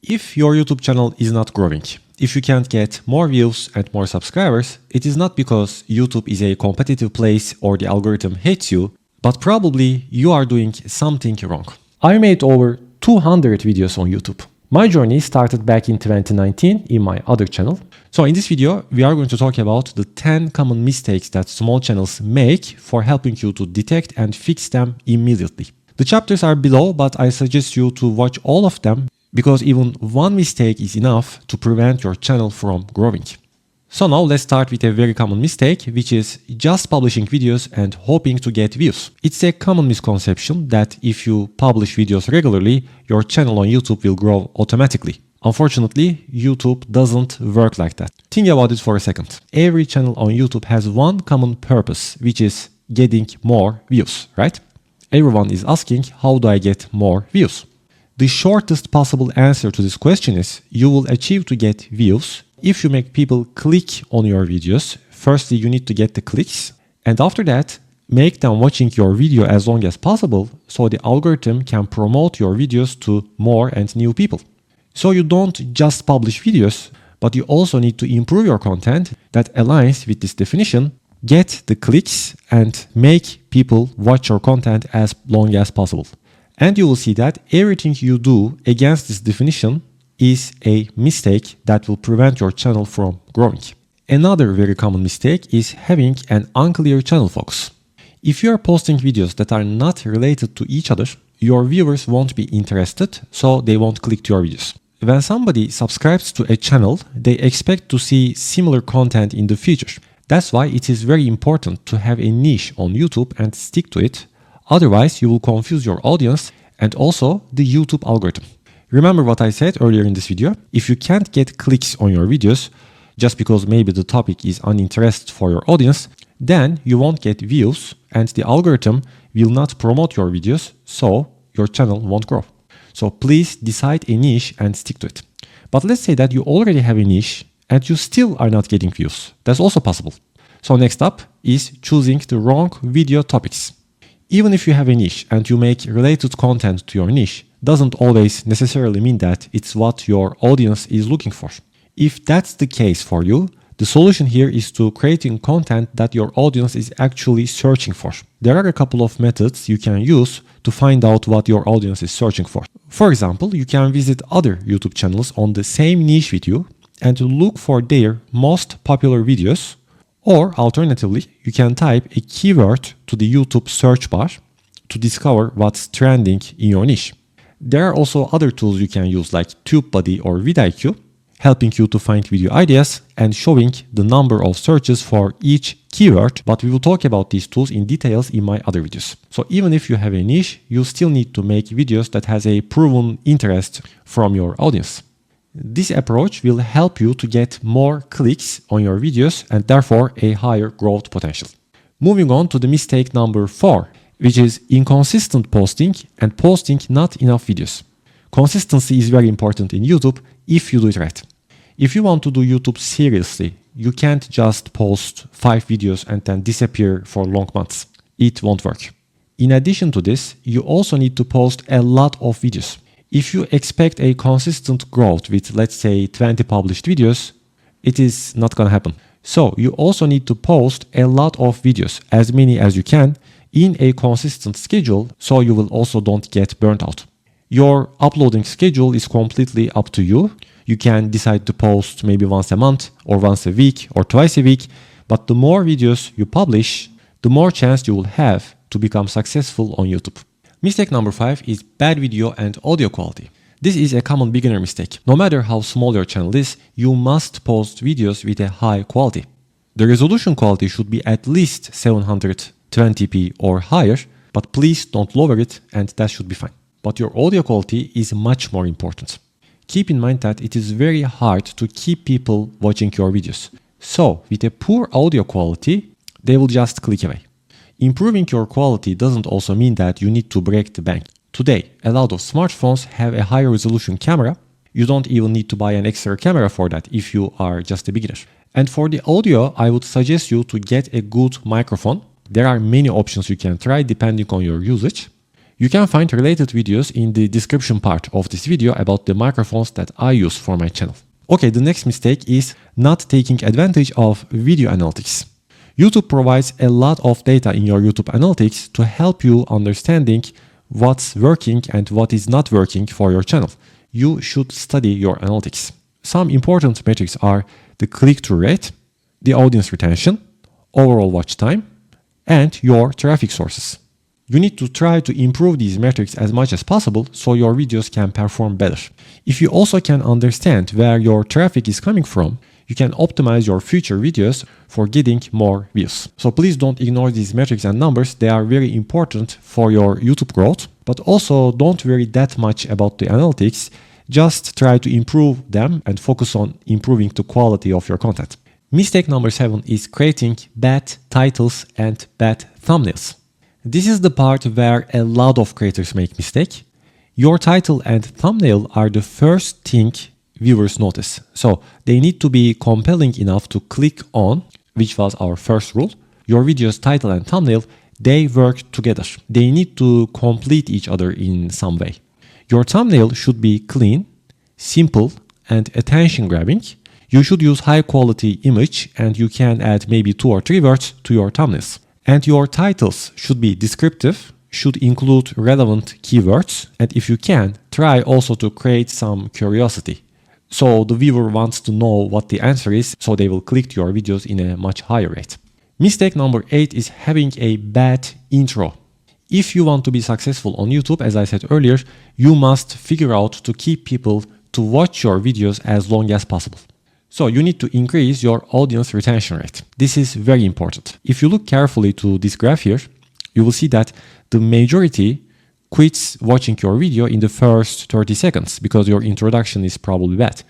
If your YouTube channel is not growing, if you can't get more views and more subscribers, it is not because YouTube is a competitive place or the algorithm hates you, but probably you are doing something wrong. I made over 200 videos on YouTube. My journey started back in 2019 in my other channel. So in this video, we are going to talk about the 10 common mistakes that small channels make for helping you to detect and fix them immediately. The chapters are below, but I suggest you to watch all of them because even one mistake is enough to prevent your channel from growing. So now let's start with a very common mistake, which is just publishing videos and hoping to get views. It's a common misconception that if you publish videos regularly, your channel on YouTube will grow automatically. Unfortunately, YouTube doesn't work like that. Think about it for a second. Every channel on YouTube has one common purpose, which is getting more views, right? Everyone is asking, how do I get more views? The shortest possible answer to this question is you will achieve to get views if you make people click on your videos. Firstly, you need to get the clicks, and after that, make them watching your video as long as possible so the algorithm can promote your videos to more and new people. So you don't just publish videos, but you also need to improve your content that aligns with this definition, get the clicks, and make people watch your content as long as possible. And you will see that everything you do against this definition is a mistake that will prevent your channel from growing. Another very common mistake is having an unclear channel focus. If you are posting videos that are not related to each other, your viewers won't be interested, so they won't click to your videos. When somebody subscribes to a channel, they expect to see similar content in the future. That's why it is very important to have a niche on YouTube and stick to it. Otherwise, you will confuse your audience and also the YouTube algorithm. Remember what I said earlier in this video? If you can't get clicks on your videos just because maybe the topic is uninteresting for your audience, then you won't get views and the algorithm will not promote your videos, so your channel won't grow. So please decide a niche and stick to it. But let's say that you already have a niche and you still are not getting views. That's also possible. So next up is choosing the wrong video topics. Even if you have a niche and you make related content to your niche, doesn't always necessarily mean that it's what your audience is looking for. If that's the case for you, the solution here is to creating content that your audience is actually searching for. There are a couple of methods you can use to find out what your audience is searching for. For example, you can visit other YouTube channels on the same niche with you and look for their most popular videos. Or alternatively, you can type a keyword to the YouTube search bar to discover what's trending in your niche. There are also other tools you can use like TubeBuddy or vidIQ, helping you to find video ideas and showing the number of searches for each keyword, but we will talk about these tools in details in my other videos. So even if you have a niche, you still need to make videos that has a proven interest from your audience. This approach will help you to get more clicks on your videos and therefore a higher growth potential. Moving on to the mistake number 4, which is inconsistent posting and posting not enough videos. Consistency is very important in YouTube if you do it right. If you want to do YouTube seriously, you can't just post 5 videos and then disappear for long months. It won't work. In addition to this, you also need to post a lot of videos. If you expect a consistent growth with, let's say, 20 published videos, it is not gonna happen. So you also need to post a lot of videos, as many as you can, in a consistent schedule, so you will also don't get burnt out. Your uploading schedule is completely up to you. You can decide to post maybe once a month or once a week or twice a week, but the more videos you publish, the more chance you will have to become successful on YouTube. Mistake number 5 is bad video and audio quality. This is a common beginner mistake. No matter how small your channel is, you must post videos with a high quality. The resolution quality should be at least 720p or higher, but please don't lower it and that should be fine. But your audio quality is much more important. Keep in mind that it is very hard to keep people watching your videos. So with a poor audio quality, they will just click away. Improving your quality doesn't also mean that you need to break the bank. Today, a lot of smartphones have a higher resolution camera. You don't even need to buy an extra camera for that if you are just a beginner. And for the audio, I would suggest you to get a good microphone. There are many options you can try depending on your usage. You can find related videos in the description part of this video about the microphones that I use for my channel. Okay, the next mistake is not taking advantage of video analytics. YouTube provides a lot of data in your YouTube analytics to help you understanding what's working and what is not working for your channel. You should study your analytics. Some important metrics are the click-through rate, the audience retention, overall watch time, and your traffic sources. You need to try to improve these metrics as much as possible so your videos can perform better. If you also can understand where your traffic is coming from, you can optimize your future videos for getting more views. So please don't ignore these metrics and numbers. They are very important for your YouTube growth, but also don't worry that much about the analytics. Just try to improve them and focus on improving the quality of your content. Mistake number 7 is creating bad titles and bad thumbnails. This is the part where a lot of creators make mistake. Your title and thumbnail are the first thing viewers notice. So they need to be compelling enough to click on, which was our first rule. Your video's title and thumbnail, they work together. They need to complete each other in some way. Your thumbnail should be clean, simple, and attention-grabbing. You should use high-quality image and you can add maybe 2 or 3 words to your thumbnails. And your titles should be descriptive, should include relevant keywords, and if you can, try also to create some curiosity. So the viewer wants to know what the answer is, so they will click to your videos in a much higher rate. Mistake number 8 is having a bad intro. If you want to be successful on YouTube, as I said earlier, you must figure out to keep people to watch your videos as long as possible. So you need to increase your audience retention rate. This is very important. If you look carefully to this graph here, you will see that the majority quits watching your video in the first 30 seconds because your introduction is probably bad.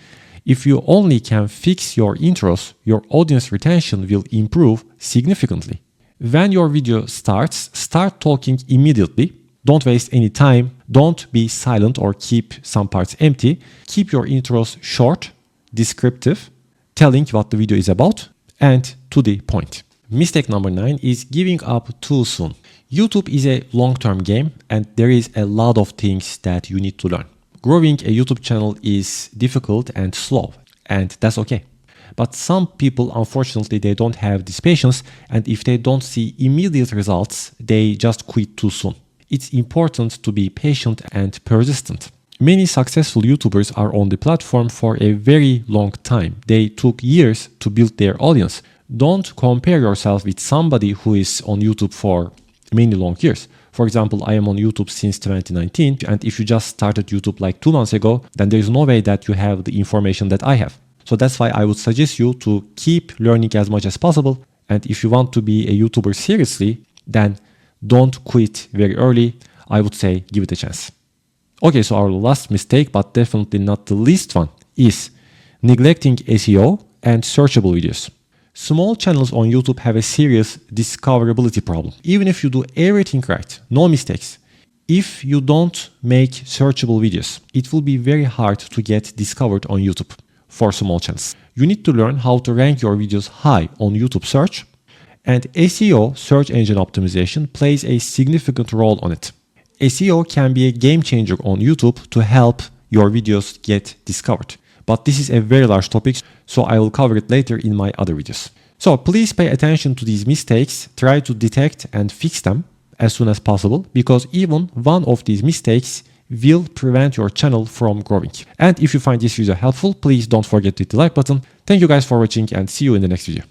If you only can fix your intros, your audience retention will improve significantly. When your video starts, start talking immediately. Don't waste any time. Don't be silent or keep some parts empty. Keep your intros short, descriptive, telling what the video is about, and to the point. Mistake number 9 is giving up too soon. YouTube is a long-term game and there is a lot of things that you need to learn. Growing a YouTube channel is difficult and slow, and that's okay. But some people, unfortunately, they don't have this patience, and if they don't see immediate results, they just quit too soon. It's important to be patient and persistent. Many successful YouTubers are on the platform for a very long time. They took years to build their audience. Don't compare yourself with somebody who is on YouTube for many long years. For example, I am on YouTube since 2019, and if you just started YouTube like 2 months ago, then there is no way that you have the information that I have. So that's why I would suggest you to keep learning as much as possible. And if you want to be a YouTuber seriously, then don't quit very early. I would say give it a chance. Okay, so our last mistake, but definitely not the least one, is neglecting SEO and searchable videos. Small channels on YouTube have a serious discoverability problem. Even if you do everything right, no mistakes, if you don't make searchable videos, it will be very hard to get discovered on YouTube for small channels. You need to learn how to rank your videos high on YouTube search, and SEO, search engine optimization, plays a significant role on it. SEO can be a game changer on YouTube to help your videos get discovered. But this is a very large topic, so I will cover it later in my other videos. So please pay attention to these mistakes, try to detect and fix them as soon as possible, because even one of these mistakes will prevent your channel from growing. And if you find this video helpful, please don't forget to hit the like button. Thank you guys for watching and see you in the next video.